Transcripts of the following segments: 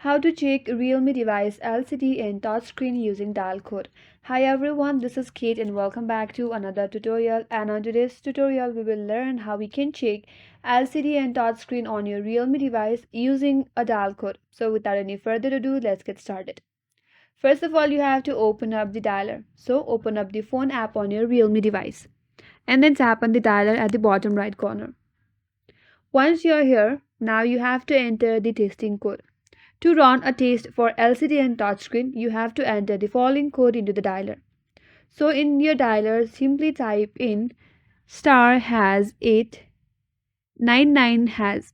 How to check Realme device LCD and touchscreen using dial code. Hi everyone, this is Kate and welcome back to another tutorial. And on today's tutorial, we will learn how we can check LCD and touchscreen on your Realme device using a dial code. So without any further ado, let's get started. First of all, you have to open up the dialer. So open up the phone app on your Realme device and then tap on the dialer at the bottom right corner. Once you're here, now you have to enter the testing code. To run a test for LCD and touchscreen, you have to enter the following code into the dialer. So in your dialer, simply type in *#899#,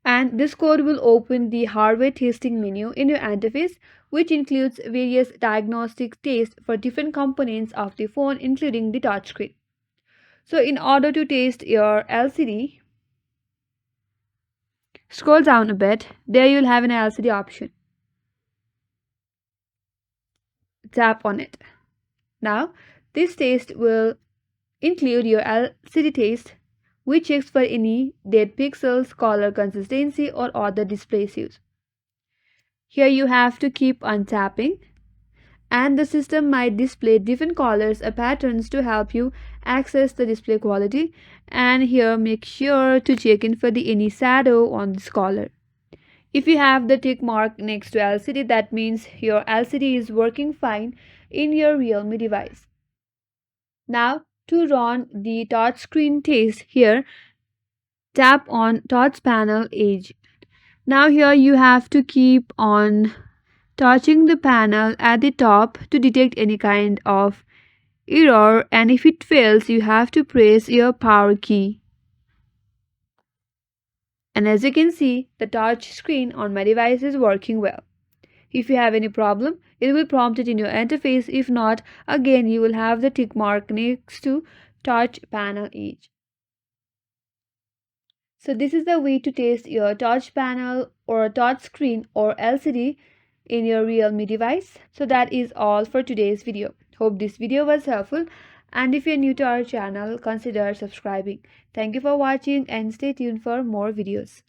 and this code will open the hardware testing menu in your interface, which includes various diagnostic tests for different components of the phone, including the touchscreen. So in order to test your LCD, scroll down a bit. There you'll have an LCD option. Tap on it. Now, this test will include your LCD test, which checks for any dead pixels, color consistency, or other display issues. Here you have to keep on tapping, and the system might display different colors or patterns to help you access the display quality. And here make sure to check in for any shadow on this color. If you have the tick mark next to LCD, that means your LCD is working fine in your Realme device. Now to run the touchscreen test, here tap on touch panel edge. Now here you have to keep on touching the panel at the top to detect any kind of error, and if it fails you have to press your power key. And as you can see, the touch screen on my device is working well. If you have any problem, it will prompt it in your interface. If not, again you will have the tick mark next to touch panel edge. So this is the way to test your touch panel or touch screen or LCD in your Realme device. So that is all for today's video. Hope this video was helpful, and if you're new to our channel, consider subscribing. Thank you for watching and stay tuned for more videos.